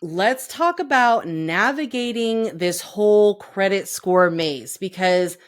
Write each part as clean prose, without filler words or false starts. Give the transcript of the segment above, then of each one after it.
let's talk about navigating this whole credit score maze, because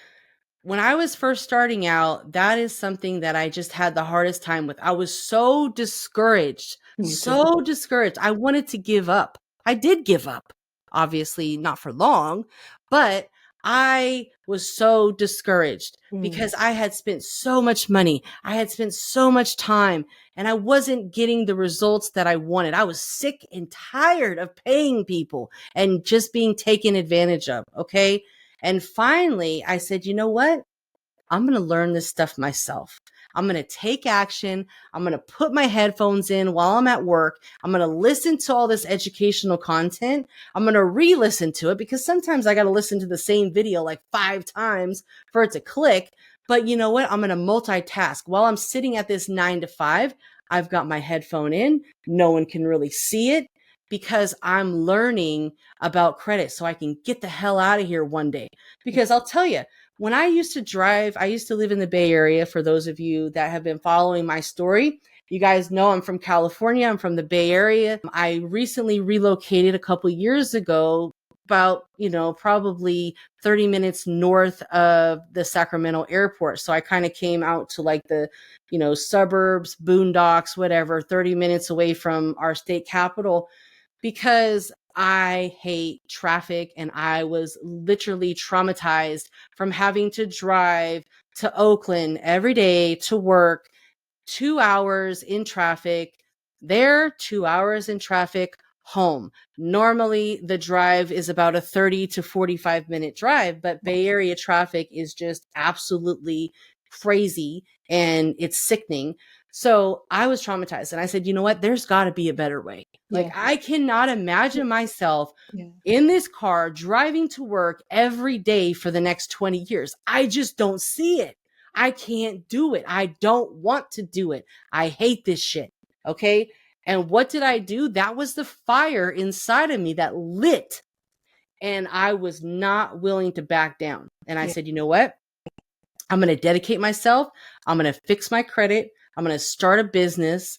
when I was first starting out, that is something that I just had the hardest time with. I was so discouraged, Me too. so discouraged. I wanted to give up. I did give up, obviously, not for long, but I was so discouraged Mm. because I had spent so much money. I had spent so much time and I wasn't getting the results that I wanted. I was sick and tired of paying people and just being taken advantage of. Okay. And finally, I said, you know what? I'm going to learn this stuff myself. I'm going to take action. I'm going to put my headphones in while I'm at work. I'm going to listen to all this educational content. I'm going to re-listen to it because sometimes I got to listen to the same video like 5 times for it to click. But you know what? I'm going to multitask. While I'm sitting at this 9 to 5, I've got my headphone in. No one can really see it because I'm learning about credit so I can get the hell out of here one day. Because I'll tell you, when I used to drive, I used to live in the Bay Area. For those of you that have been following my story, you guys know I'm from California. I'm from the Bay Area. I recently relocated a couple years ago, about, probably 30 minutes north of the Sacramento airport. So I kind of came out to like the, suburbs, boondocks, whatever, 30 minutes away from our state capital because I hate traffic and I was literally traumatized from having to drive to Oakland every day to work, 2 hours in traffic, there, 2 hours in traffic, home. Normally, the drive is about a 30 to 45-minute drive, but Bay Area traffic is just absolutely crazy and it's sickening. So I was traumatized and I said, you know what? There's got to be a better way. Like, Yeah. I cannot imagine myself Yeah. in this car driving to work every day for the next 20 years. I just don't see it. I can't do it. I don't want to do it. I hate this shit. Okay. And what did I do? That was the fire inside of me that lit. And I was not willing to back down. And I Yeah. said, you know what? I'm going to dedicate myself. I'm going to fix my credit. I'm going to start a business.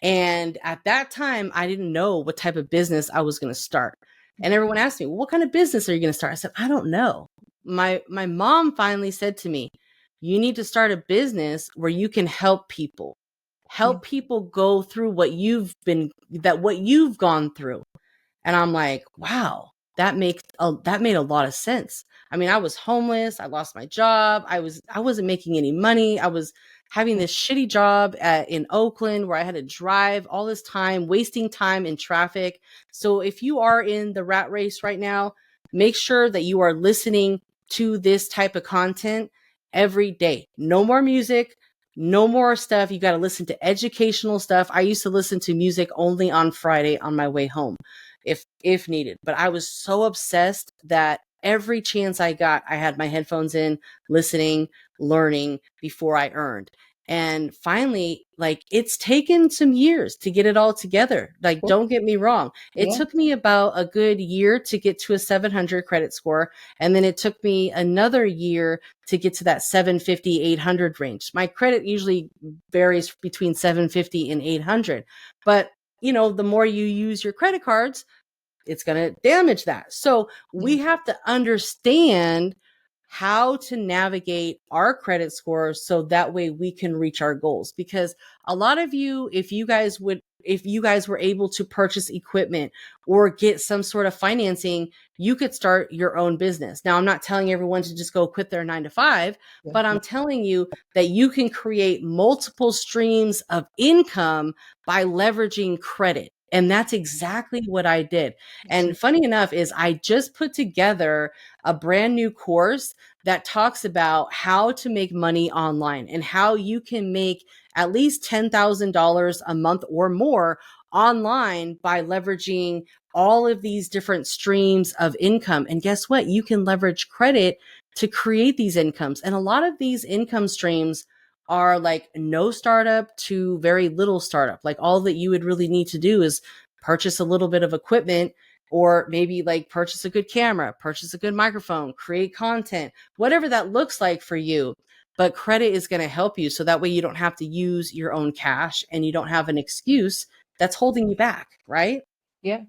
And at that time, I didn't know what type of business I was going to start. And everyone asked me, well, what kind of business are you going to start? I said, I don't know. My mom finally said to me, you need to start a business where you can Yeah. help people go through what you've gone through. And I'm like, wow, that made a lot of sense. I mean, I was homeless, I lost my job, I wasn't making any money. I was having this shitty job in Oakland where I had to drive all this time, wasting time in traffic. So if you are in the rat race right now, make sure that you are listening to this type of content every day. No more music, no more stuff. You got to listen to educational stuff. I used to listen to music only on Friday on my way home if needed. But I was so obsessed that every chance I got, I had my headphones in, listening, learning before I earned. And finally, like, it's taken some years to get it all together. Like, Cool. don't get me wrong. It Yeah. took me about a good year to get to a 700 credit score. And then it took me another year to get to that 750, 800 range. My credit usually varies between 750 and 800. But, the more you use your credit cards, it's going to damage that. So Yeah. we have to understand how to navigate our credit scores so that way we can reach our goals. Because a lot of you, if you guys were able to purchase equipment or get some sort of financing, you could start your own business. Now, I'm not telling everyone to just go quit their 9 to 5, Yeah. but I'm telling you that you can create multiple streams of income by leveraging credit. And that's exactly what I did. And funny enough is I just put together a brand new course that talks about how to make money online and how you can make at least $10,000 a month or more online by leveraging all of these different streams of income. And guess what? You can leverage credit to create these incomes. And a lot of these income streams are like no startup to very little startup. Like, all that you would really need to do is purchase a little bit of equipment, or maybe like purchase a good camera, purchase a good microphone, create content, whatever that looks like for you. But credit is going to help you so that way you don't have to use your own cash and you don't have an excuse that's holding you back, right? Yeah.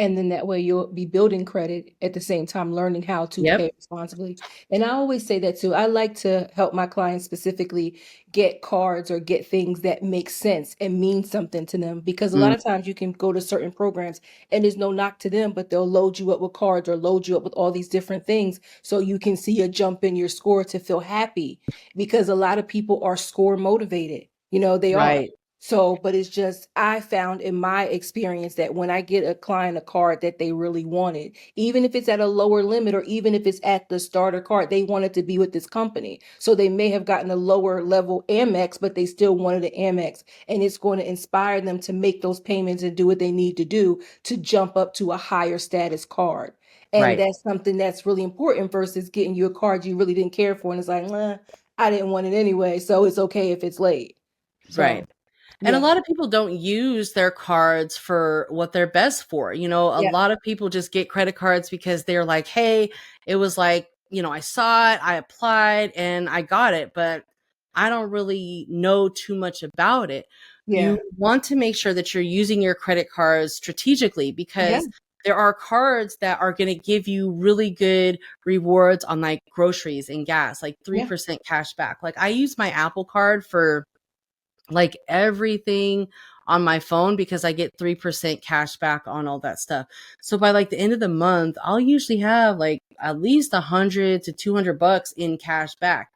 And then that way you'll be building credit at the same time, learning how to Yep. pay responsibly. And I always say that too. I like to help my clients specifically get cards or get things that make sense and mean something to them, because a lot Mm, of times you can go to certain programs and there's no knock to them, but they'll load you up with cards or load you up with all these different things so you can see a jump in your score to feel happy, because a lot of people are score motivated. They are. right. So, but it's just, I found in my experience that when I get a client a card that they really wanted, even if it's at a lower limit or even if it's at the starter card, they wanted to be with this company. So they may have gotten a lower level Amex, but they still wanted an Amex. And it's going to inspire them to make those payments and do what they need to do to jump up to a higher status card. And Right. that's something that's really important versus getting you a card you really didn't care for. And it's like, I didn't want it anyway, so it's okay if it's late. Right. So, And a yeah. lot of people don't use their cards for what they're best for. A Yeah. lot of people just get credit cards because they're like, hey, it was like, I saw it, I applied, and I got it, but I don't really know too much about it. You Yeah. want to make sure that you're using your credit cards strategically, Yeah. because there are cards that are going to give you really good rewards on like groceries and gas, like Yeah. 3% cash back. Like I use my Apple card for like everything on my phone because I get 3% cash back on all that stuff. So by like the end of the month, I'll usually have like at least 100 to 200 bucks in cash back.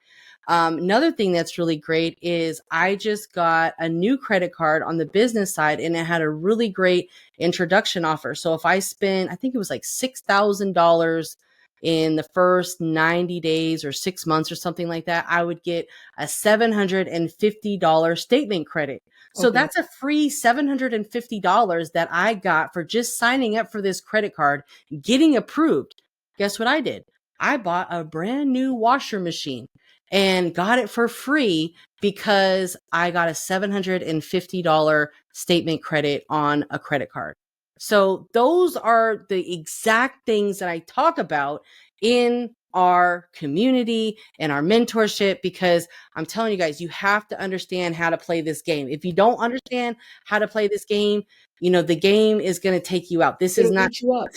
Another thing that's really great is I just got a new credit card on the business side and it had a really great introduction offer. So if I spend, I think it was like $6,000 in the first 90 days or 6 months or something like that, I would get a $750 statement credit. So Okay. that's a free $750 that I got for just signing up for this credit card, getting approved. Guess what I did? I bought a brand new washer machine and got it for free because I got a $750 statement credit on a credit card. So those are the exact things that I talk about in our community and our mentorship, because I'm telling you guys, you have to understand how to play this game. If you don't understand how to play this game, the game is going to take you out. This is It'll not, eat you up.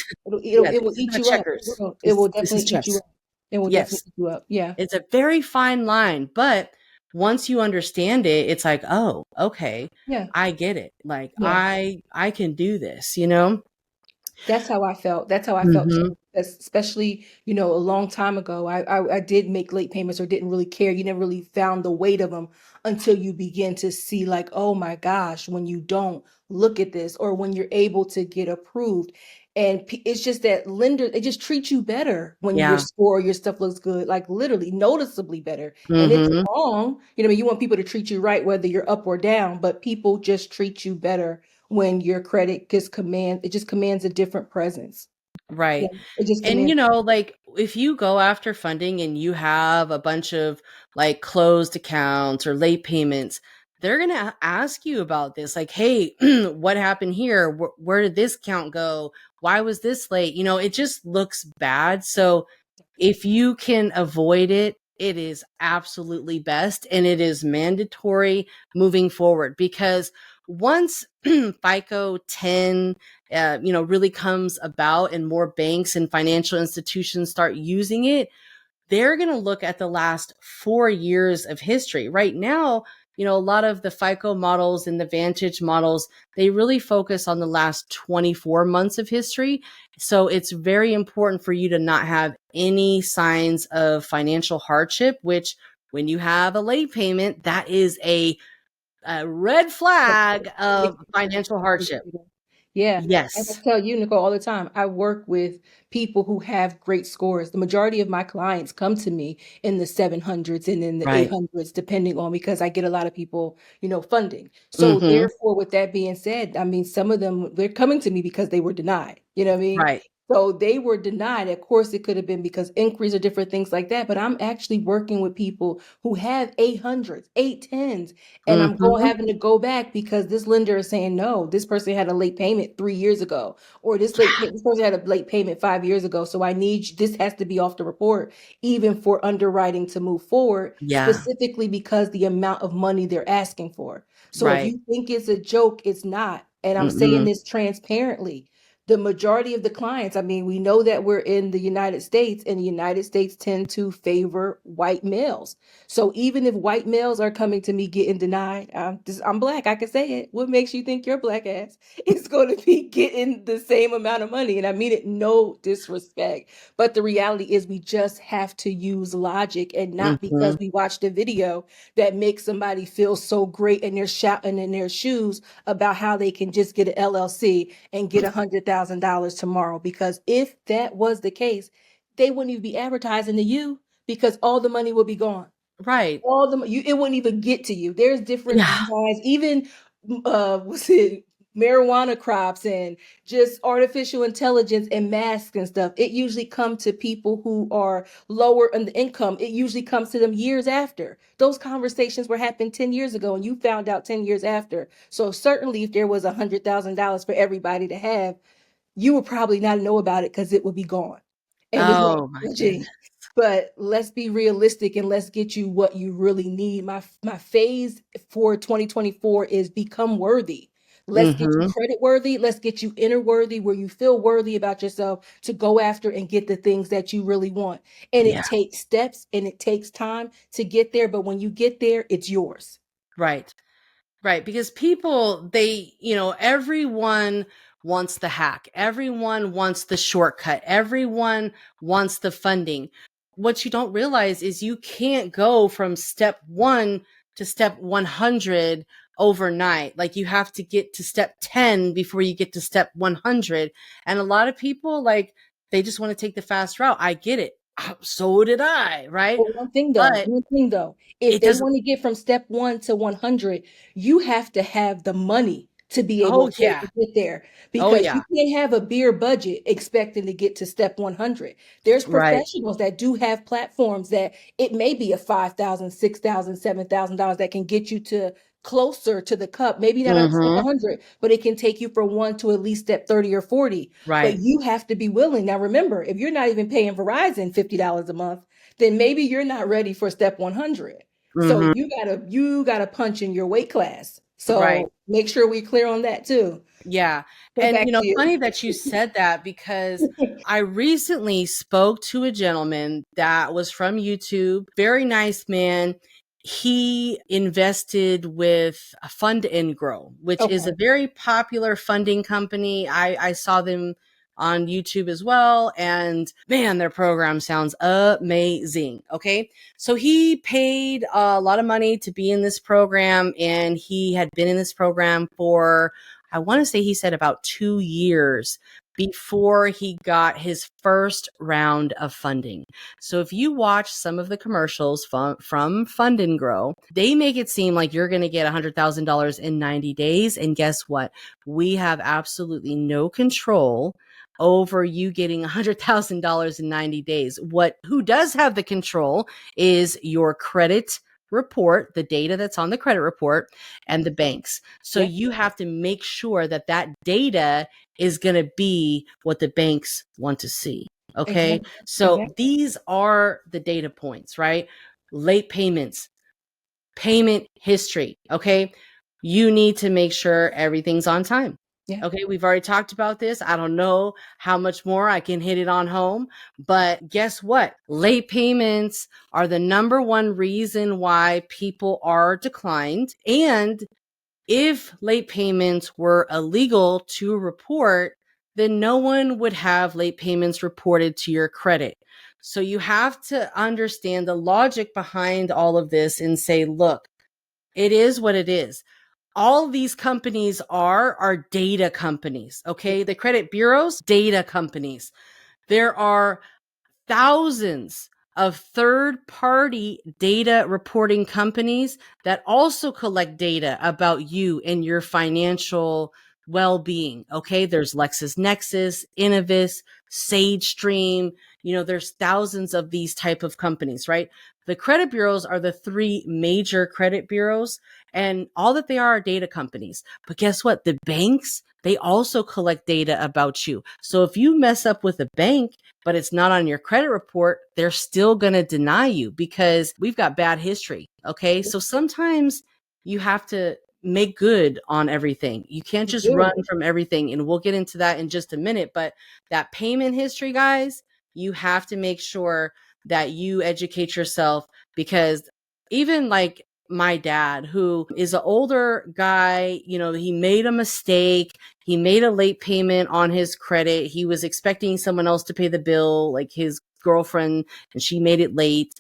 yeah, It will this is eat not you up. It checkers. will. It will This definitely is eat you chess. up. It will Yes. definitely eat you up. Yeah. It's a very fine line, but once you understand it, it's like, oh, okay, Yeah. I get it. Like Yeah. I can do this, That's how I felt. That's how I felt Mhm. too. Especially, a long time ago, I did make late payments or didn't really care. You never really found the weight of them until you begin to see like, oh my gosh, when you don't look at this or when you're able to get approved. And it's just that lender, they just treat you better when your Yeah. score, your stuff looks good, like literally noticeably better. And it's Mhm. wrong. You want people to treat you right, whether you're up or down, but people just treat you better when your credit it just commands a different presence. Yeah, Right. it just And commands. like if you go after funding and you have a bunch of like closed accounts or late payments, they're going to ask you about this. Like, hey, what happened here? Where did this account go? Why was this late? It just looks bad. So if you can avoid it, it is absolutely best. And it is mandatory moving forward, because once FICO 10, really comes about and more banks and financial institutions start using it, they're going to look at the last 4 years of history. Right now, a lot of the FICO models and the Vantage models, they really focus on the last 24 months of history. So it's very important for you to not have any signs of financial hardship, which when you have a late payment, that is a red flag of financial hardship. Yeah. And I Yes. tell you, Nicole, all the time, I work with people who have great scores. The majority of my clients come to me in the 700s and in the Right. 800s, depending on, because I get a lot of people, funding. So Mm-hmm. therefore, with that being said, I mean, some of them, they're coming to me because they were denied. You know what I mean? Right. So they were denied. Of course, it could have been because inquiries or different things like that. But I'm actually working with people who have 800s, 810s, and I'm going Mm-hmm. having to go back because this lender is saying no. This person had a late payment 3 years ago, or this person had a late payment 5 years ago. So this has to be off the report, even for underwriting to move forward, Yeah. specifically because the amount of money they're asking for. So if Right. you think it's a joke, it's not. And I'm saying Mm-mm. this transparently. The majority of the clients, I mean, we know that we're in the United States, and the United States tend to favor white males. So even if white males are coming to me getting denied, I'm black, I can say it. What makes you think your black ass is going to be getting the same amount of money? And I mean it no disrespect. But the reality is we just have to use logic, and not Mm-hmm. because we watched a video that makes somebody feel so great and they're shouting in their shoes about how they can just get an LLC and get $100,000 tomorrow. Because if that was the case, they wouldn't even be advertising to you, because all the money would be gone. Right. All the you, it wouldn't even get to you. There's different Yeah. designs, even what's it, marijuana crops and just artificial intelligence and masks and stuff. It usually comes to people who are lower in the income. It usually comes to them years after. Those conversations were happening 10 years ago, and you found out 10 years after. So certainly if there was $100,000 for everybody to have, you would probably not know about it because it would be gone. And it's Oh like, my gee, goodness. but let's be realistic and let's get you what you really need. My phase for 2024 is become worthy. Let's get you Mm-hmm. credit worthy. Let's get you inner worthy, where you feel worthy about yourself to go after and get the things that you really want. And it Yeah. takes steps and it takes time to get there. But when you get there, it's yours. Right. Right. Because people, everyone wants the hack. Everyone wants the shortcut. Everyone wants the funding. What you don't realize is you can't go from step 1 to step 100 overnight. Like, you have to get to step 10 before you get to step 100. And a lot of people, like, they just want to take the fast route. I get it. So did I. Right. But But one thing though, if it they doesn't. want to get from step 1 to 100, you have to have the money to be Oh, able to yeah. get there, Oh, because you yeah. can't have a beer budget expecting to get to step 100. There's Right. professionals that do have platforms that it may be a $5,000, $6,000, $7,000 that can get you to closer to the cup, maybe not at step Mm-hmm. 100, but it can take you from 1 to at least step 30 or 40. But Right. you have to be willing. Now remember, if you're not even paying Verizon $50 a month, then maybe you're not ready for step 100. So Mhm. you gotta punch in your weight class. Right. So make sure we're clear on that too. Yeah. But And, back to you. funny that you said that, because I recently spoke to a gentleman that was from YouTube, very nice man. He invested with Fund and Grow, which is a Okay. very popular funding company. I saw them on YouTube as well. And man, their program sounds amazing. Okay. So he paid a lot of money to be in this program, and he had been in this program for, I want to say, he said about 2 years before he got his first round of funding. So if you watch some of the commercials from Fund and Grow, they make it seem like you're going to get $100,000 in 90 days. And guess what? We have absolutely no control over you getting $100,000 in 90 days. Who does have the control is your credit report, the data that's on the credit report, and the banks. So Yeah. you have to make sure that that data is going to be what the banks want to see. Okay. Exactly. So Exactly. these are the data points, right? Late payments, payment history. Okay. You need to make sure everything's on time. Yeah. Okay. We've already talked about this. I don't know how much more I can hit it on home, but guess what? Late payments are the number one reason why people are declined. And if late payments were illegal to report, then no one would have late payments reported to your credit. So you have to understand the logic behind all of this and say, look, it is what it is. All these companies are data companies. Okay. The credit bureaus, data companies. There are thousands of third-party data reporting companies that also collect data about you and your financial well-being. Okay, there's LexisNexis, Innovis, SageStream. There's thousands of these type of companies, right? The credit bureaus are the three major credit bureaus, and all that they are data companies. But guess what? The banks, they also collect data about you. So if you mess up with a bank, but it's not on your credit report, they're still going to deny you because we've got bad history. Okay. So sometimes you have to make good on everything. You can't You just do. run from everything. And we'll get into that in just a minute. But that payment history, guys, you have to make sure that you educate yourself, because even like my dad, who is an older guy, he made a mistake. He made a late payment on his credit. He was expecting someone else to pay the bill, like his girlfriend, and she made it late.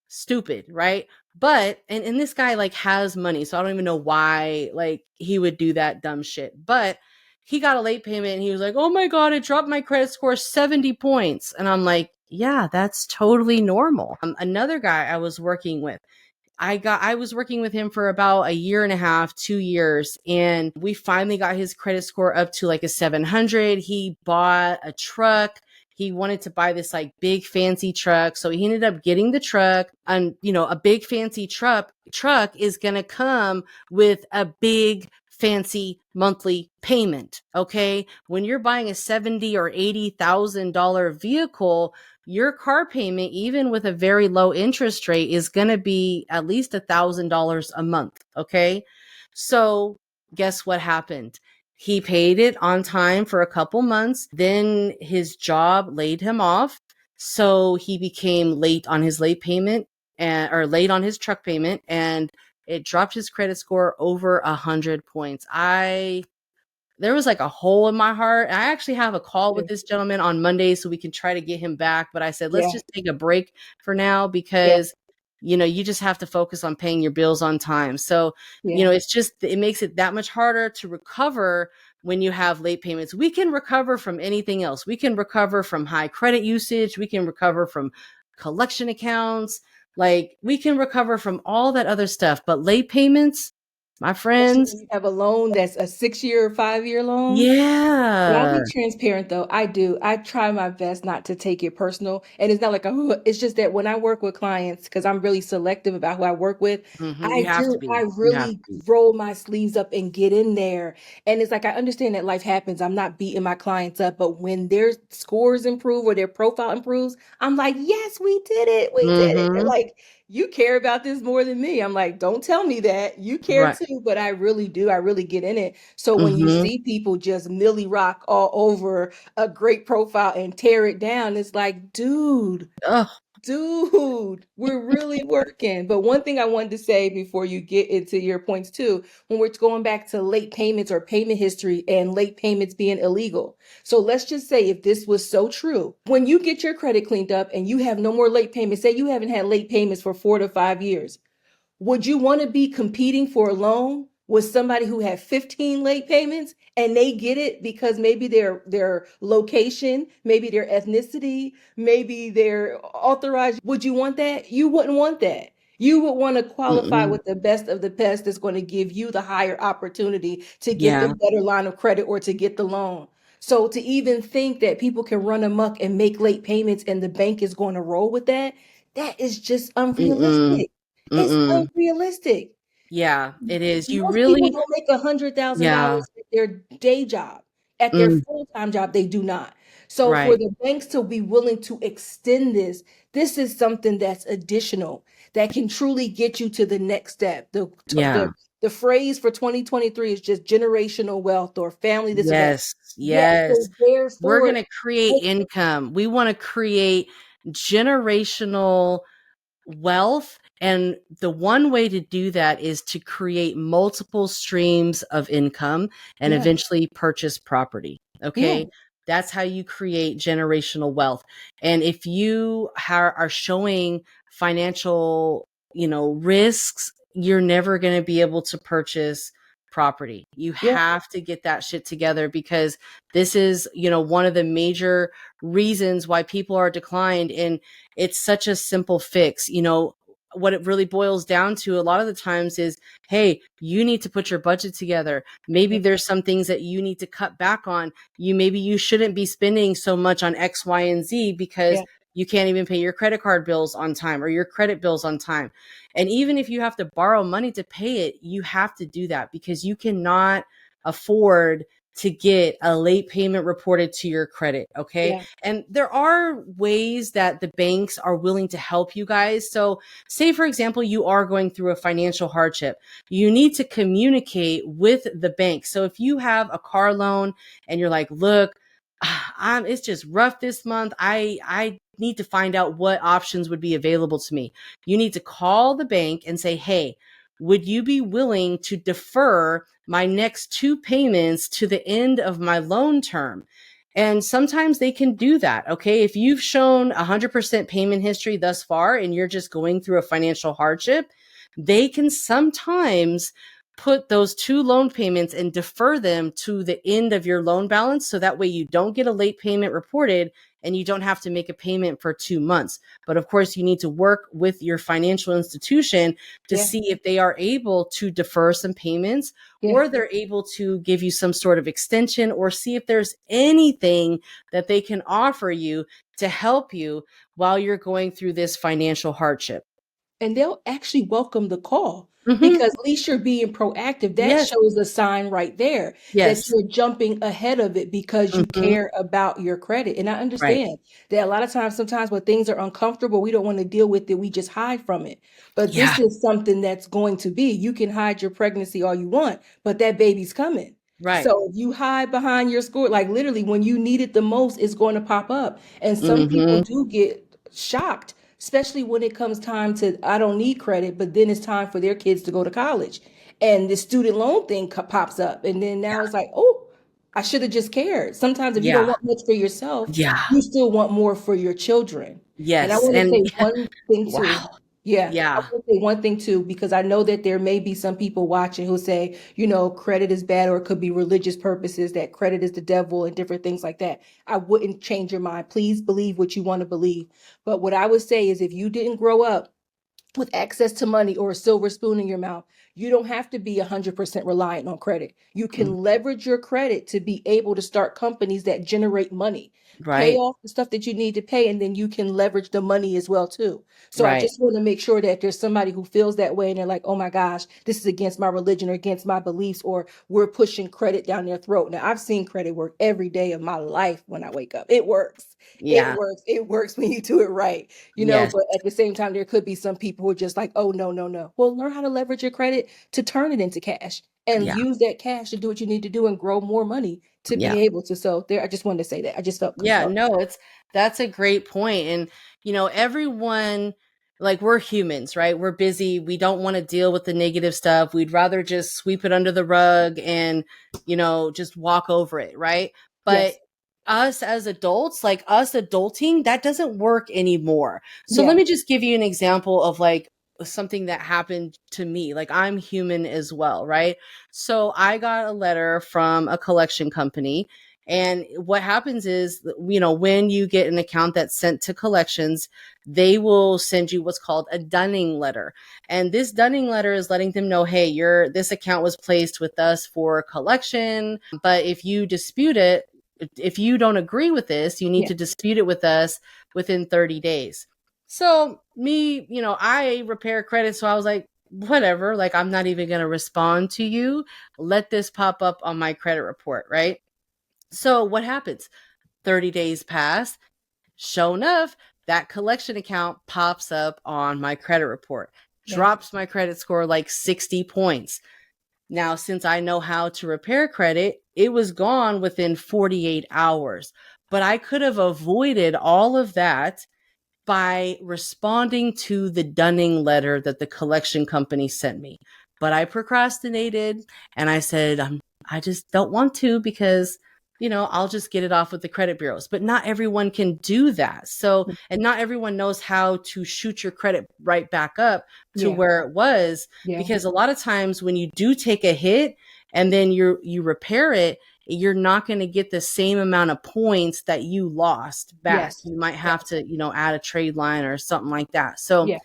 Stupid, right? But and this guy like has money, so I don't even know why like he would do that dumb shit. But he got a late payment and he was like, "Oh my god, it dropped my credit score 70 points." And I'm like, "Yeah, that's totally normal." Another guy I was working with, I was working with him for about a year and a half, 2 years, and we finally got his credit score up to like a 700. He bought a truck. He wanted to buy this like big fancy truck. So he ended up getting the truck, and a big fancy truck is going to come with a big fancy monthly payment. Okay. When you're buying a 70 or $80,000 vehicle, your car payment, even with a very low interest rate, is going to be at least $1,000 a month. Okay. So guess what happened? He paid it on time for a couple months. Then his job laid him off. So he became late on his late payment or late on his truck payment, and it dropped his credit score over 100 points. There was like a hole in my heart. I actually have a call with this gentleman on Monday so we can try to get him back. But I said, let's just take a break for now, because, you just have to focus on paying your bills on time. So, it makes it that much harder to recover when you have late payments. We can recover from anything else. We can recover from high credit usage. We can recover from collection accounts. Like, we can recover from all that other stuff. But late payments, my friends. You have a loan that's a 6-year or 5-year loan. But I'll Yeah. be transparent though. I do. I try my best not to take it personal. And it's not like it's just that when I work with clients, because I'm really selective about who I work with, You have to I be. You have to really be. roll my sleeves up and get in there. And it's like I understand that life happens. I'm not beating my clients up, but when their scores improve or their profile improves, I'm like, yes, we did it. We did it. They're Mhm. like, you care about this more than me. I'm like, don't tell me that. You care Right. too, but I really do. I really get in it. So when you Mhm. see people just milly rock all over a great profile and tear it down, it's like, Ugh. dude, we're really working. But one thing I wanted to say before you get into your points too, when we're going back to late payments or payment history and late payments being illegal. So let's just say if this was so true, when you get your credit cleaned up and you have no more late payments, say you haven't had late payments for 4 to 5 years, would you want to be competing for a loan with somebody who had 15 late payments and they get it because maybe their location, maybe their ethnicity, maybe their authorized? Would you want that? You wouldn't want that. You would want to qualify Mm-mm. with the best of the best that's going to give you the higher opportunity to get the Yeah. better line of credit or to get the loan. So to even think that people can run amok and make late payments and the bank is going to roll with that, that is just Mm-mm. unrealistic. It's Mm-mm. unrealistic. Yeah, it is. You Most people really. don't make $100,000 Yeah. at their day job. At their Mm. full-time job, they do not. So for Right. the banks to be willing to extend this is something that's additional that can truly get you to the next step. Yeah. The phrase for 2023 is just generational wealth or family this or that. Yes. Yes, Yes. so We're therefore, going to create income. We want to create generational wealth. And the one way to do that is to create multiple streams of income and yeah, eventually purchase property. yeah, Okay. That's how you create generational wealth. And if you are showing financial, risks, you're never going to be able to purchase property. You yeah, have to get that shit together, because this is, one of the major reasons why people are declined. And it's such a simple fix. What it really boils down to a lot of the times is, hey, you need to put your budget together. Maybe yeah, there's some things that you need to cut back on. Maybe you shouldn't be spending so much on X, Y, and Z because yeah, you can't even pay your credit card bills on time or your credit bills on time. And even if you have to borrow money to pay it, you have to do that, because you cannot afford to get a late payment reported to your credit. Okay. Yeah. And there are ways that the banks are willing to help you guys. So, say, for example, you are going through a financial hardship, you need to communicate with the bank. So, if you have a car loan and you're like, look, it's just rough this month. I need to find out what options would be available to me. You need to call the bank and say, hey, would you be willing to defer my next two payments to the end of my loan term? And sometimes they can do that. Okay. If you've shown 100% payment history thus far and you're just going through a financial hardship, they can sometimes put those two loan payments and defer them to the end of your loan balance. So that way you don't get a late payment reported and you don't have to make a payment for 2 months. But of course, you need to work with your financial institution to Yeah. see if they are able to defer some payments, Yeah. or they're able to give you some sort of extension, or see if there's anything that they can offer you to help you while you're going through this financial hardship. And they'll actually welcome the call Mm-hmm. because at least you're being proactive. That Yes. shows a sign right there that Yes. you're jumping ahead of it because you Mm-hmm. care about your credit. And I Right. understand that a lot of times, sometimes when things are uncomfortable, we don't want to deal with it. We just hide from it. But Yeah. this is something that's going to be. You can hide your pregnancy all you want, but that baby's coming. Right. So if you hide behind your score, like literally when you need it the most, it's going to pop up. And some people Mm-hmm. do get shocked, especially when it comes time to, I don't need credit, but then it's time for their kids to go to college. And the student loan thing pops up. And then now it's like, oh, I should have just cared. Sometimes if you don't Yeah. want much for yourself, Yeah. you still want more for your children. And I Yes. want to And say one thing too. wow. Yeah, I Yeah. want to say one thing too, because I know that there may be some people watching who say, credit is bad, or it could be religious purposes, that credit is the devil and different things like that. I wouldn't change your mind. Please believe what you want to believe. But what I would say is if you didn't grow up with access to money or a silver spoon in your mouth, you don't have to be 100% reliant on credit. You Mm. can leverage your credit to be able to start companies that generate money. Pay Right. off the stuff that you need to pay, and then you can leverage the money as well too. So I Right. just want to make sure that there's somebody who feels that way and they're like, "Oh my gosh, this is against my religion or against my beliefs, or we're pushing credit down their throat." Now, I've seen credit work every day of my life when I wake up. It works. It Yeah. works. It works when you do it right. Yes. But at the same time, there could be some people who are just like, oh, no, no, no. Well, learn how to leverage your credit to turn it into cash and Yeah. use that cash to do what you need to do and grow more money to Yeah. be able to. So there, I just wanted to say that. I just felt Yeah, compelled. no, that's a great point. And everyone, like, we're humans, right? We're busy. We don't want to deal with the negative stuff. We'd rather just sweep it under the rug and, just walk over it, right? But Yes. us as adults, like us adulting, that doesn't work anymore. So let Yeah. me just give you an example of like something that happened to me. Like, I'm human as well, right? So I got a letter from a collection company, and what happens is, when you get an account that's sent to collections, they will send you what's called a dunning letter. And this dunning letter is letting them know, hey, this account was placed with us for collection, but if you dispute it, if you don't agree with this, you need Yeah. to dispute it with us within 30 days. So me, I repair credit. So I was like, whatever, like, I'm not even going to respond to you. Let this pop up on my credit report, right? So what happens? 30 days pass. Sure enough, that collection account pops up on my credit report, Yeah. drops my credit score like 60 points. Now, since I know how to repair credit, it was gone within 48 hours. But I could have avoided all of that by responding to the dunning letter that the collection company sent me. But I procrastinated and I said, I just don't want to, because, I'll just get it off with the credit bureaus. But not everyone can do that. So, and not everyone knows how to shoot your credit right back up to Yeah. where it was, Yeah. because a lot of times when you do take a hit and then you repair it, you're not going to get the same amount of points that you lost back. Yes. You might Yeah. have to, add a trade line or something like that. So, Yeah.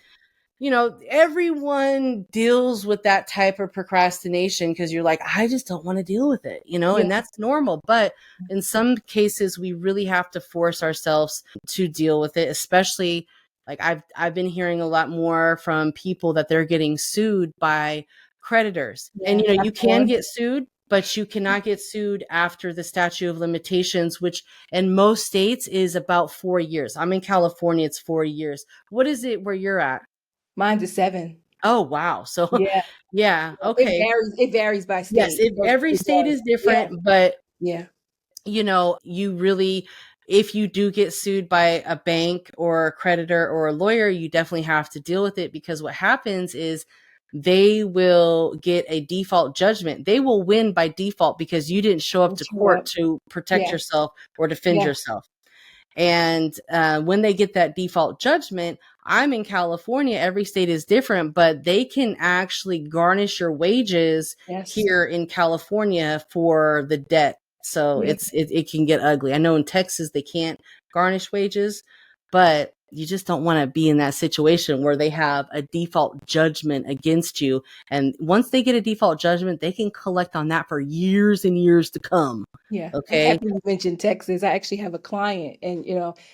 everyone deals with that type of procrastination because you're like, I just don't want to deal with it, Yeah. and that's normal. But in some cases, we really have to force ourselves to deal with it, especially like I've been hearing a lot more from people that they're getting sued by creditors. And Yeah. I you saw can one. get sued. but you cannot get sued after the statute of limitations, which in most states is about 4 years. I'm in California, it's 4 years. What is it where you're at? Mine's a 7. Oh, wow. So, Yeah. yeah, It okay. varies. It varies by Yes, state. every It state does. is Yeah. different, but Yeah. you really, if you do get sued by a bank or a creditor or a lawyer, you definitely have to deal with it, because what happens is they will get a default judgment. They will win by default because you didn't show up Don't to show court up. to protect Yeah. yourself or defend Yeah. yourself. And when they get that default judgment, I'm in California, every state is different, but they can actually garnish your wages Yes. here in California for the debt. So Yeah. it can get ugly. I know in Texas they can't garnish wages, but you just don't want to be in that situation where they have a default judgment against you. And once they get a default judgment, they can collect on that for years and years to come. Yeah, I'm Okay. happy you mentioned Texas. I actually have a client, and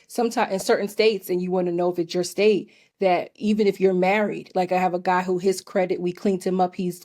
sometimes in certain states, and you want to know if it's your state, that even if you're married, like I have a guy who his credit, we cleaned him up. He's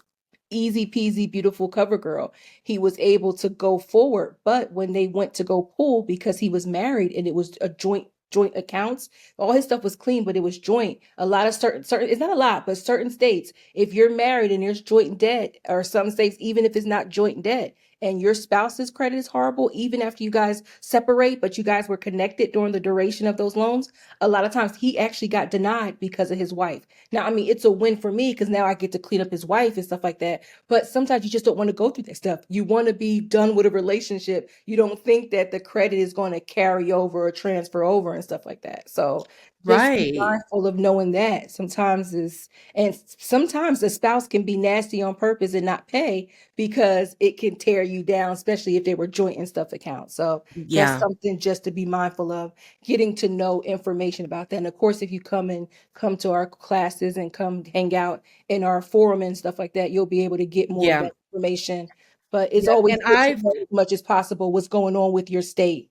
easy peasy, beautiful cover girl. He was able to go forward, but when they went to go pull because he was married and it was a joint accounts, all his stuff was clean, but it was joint. A lot of certain it's not a lot, but certain states, if you're married and there's joint debt, or some states, even if it's not joint debt, and your spouse's credit is horrible, even after you guys separate, but you guys were connected during the duration of those loans, a lot of times he actually got denied because of his wife. Now, I mean, it's a win for me because now I get to clean up his wife and stuff like that. But sometimes you just don't want to go through that stuff. You want to be done with a relationship. You don't think that the credit is going to carry over or transfer over and stuff like that. So just be Right. mindful of knowing that sometimes the spouse can be nasty on purpose and not pay because it can tear you down, especially if they were joint and stuff accounts. So that's Yeah. something just to be mindful of, getting to know information about that. And of course, if you come to our classes and come hang out in our forum and stuff like that, you'll be able to get more of Yeah. that information. But it's Yep. always And good to know as much as possible what's going on with your state.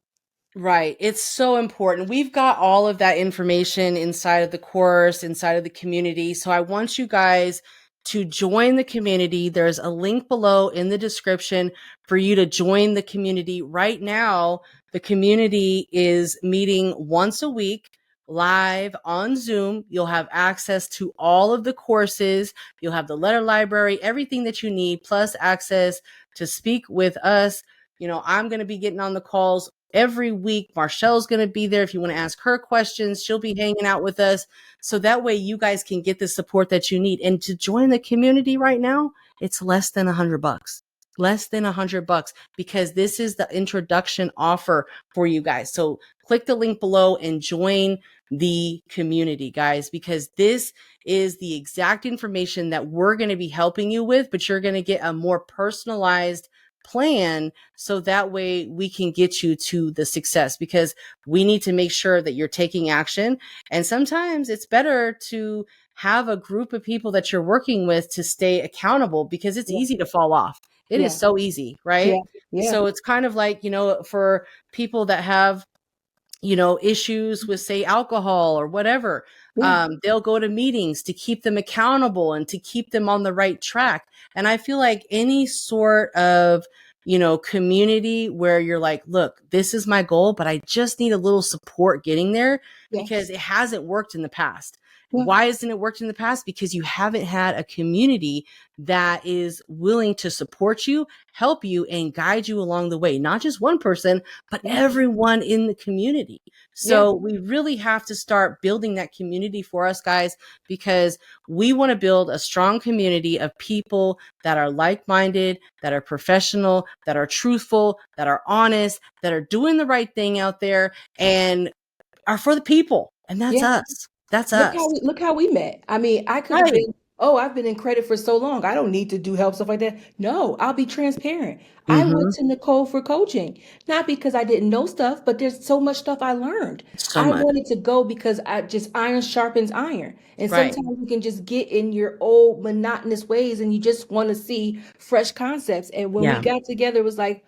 right. It's so important. We've got all of that information inside of the course, inside of the community. So I want you guys to join the community. There's a link below in the description for you to join the community. Right now, the community is meeting once a week live on Zoom. You'll have access to all of the courses. You'll have the letter library, everything that you need, plus access to speak with us. I'm going to be getting on the calls every week. Marcelle's going to be there. If you want to ask her questions, she'll be hanging out with us. So that way you guys can get the support that you need. And to join the community right now, it's less than $100. Less than $100, because this is the introduction offer for you guys. So click the link below and join the community, guys, because this is the exact information that we're going to be helping you with, but you're going to get a more personalized plan, so that way we can get you to the success, because we need to make sure that you're taking action. And sometimes it's better to have a group of people that you're working with to stay accountable, because it's Yeah, easy to fall off. It is yeah, so easy, yeah, right? yeah, So it's kind of like, for people that have issues with, say, alcohol or whatever, yeah, they'll go to meetings to keep them accountable and to keep them on the right track. And I feel like any sort of, community where you're like, look, this is my goal, but I just need a little support getting there, because yes, it hasn't worked in the past. yeah, Why hasn't it worked in the past? Because you haven't had a community that is willing to support you, help you, and guide you along the way. Not just one person, but yeah, everyone in the community. yeah, So we really have to start building that community for us, guys, because we want to build a strong community of people that are like-minded, that are professional, that are truthful, that are honest, that are doing the right thing out there, and are for the people. And that's yeah. us. That's Look us. how we met. I mean, I could have Right. been, oh, I've been in credit for so long. I don't need to do help stuff like that. No, I'll be transparent. I went Mm-hmm. to Nicole for coaching, not because I didn't know stuff, but there's so much stuff I learned. So I much. wanted to go because I just iron sharpens iron. And Right. sometimes you can just get in your old monotonous ways and you just want to see fresh concepts. And when we Yeah. got together, it was like,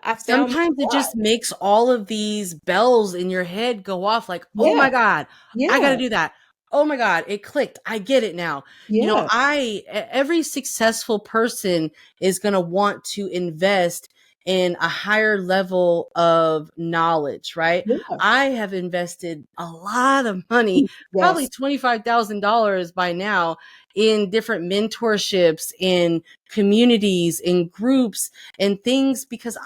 I found my Sometimes it spot. just makes all of these bells in your head go off like, oh my Yeah, God, I got to yeah, do that. oh my God, it clicked. I get it now. Yeah. Every successful person is going to want to invest in a higher level of knowledge, right? Yeah. I have invested a lot of money, probably Yes. $25,000 by now, in different mentorships, in communities, in groups, and things because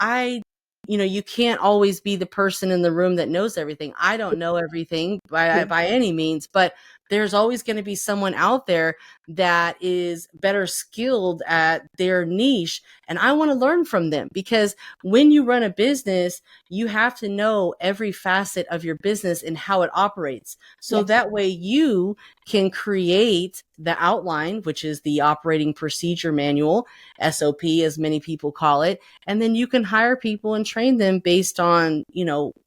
you can't always be the person in the room that knows everything. I don't know everything Yeah. by any means, but there's always going to be someone out there that is better skilled at their niche. And I want to learn from them because when you run a business, you have to know every facet of your business and how it operates. So Yes. that way you can create the outline, which is the operating procedure manual, SOP, as many people call it. And then you can hire people and train them based on,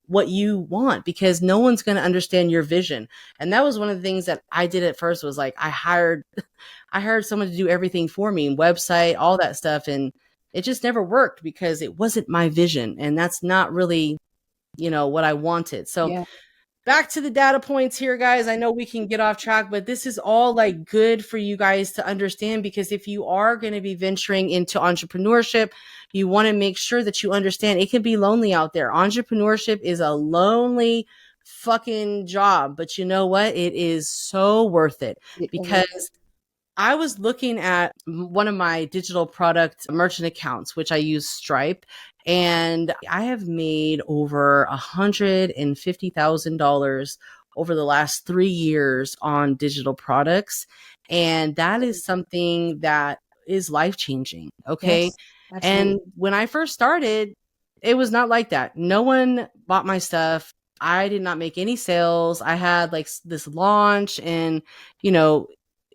what you want, because no one's going to understand your vision. And that was one of the things that I did at first was like, I hired someone to do everything for me, website, all that stuff. And it just never worked because it wasn't my vision. And that's not really, what I wanted. So Yeah. back to the data points here, guys. I know we can get off track, but this is all like good for you guys to understand, because if you are going to be venturing into entrepreneurship, you want to make sure that you understand it can be lonely out there. Entrepreneurship is a lonely fucking job, but you know what? It is so worth it, It because I was looking at one of my digital product merchant accounts, which I use Stripe, and I have made over $150,000 over the last 3 years on digital products. And that is something that is life changing. Okay. Yes, absolutely. And when I first started, it was not like that. No one bought my stuff. I did not make any sales. I had like this launch and, you know,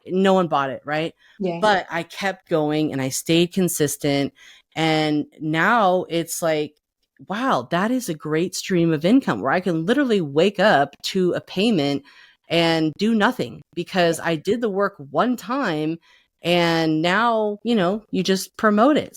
no one bought it, right? Yeah. But I kept going and I stayed consistent. And now it's like, wow, that is a great stream of income where I can literally wake up to a payment and do nothing because I did the work one time, and now, you just promote it.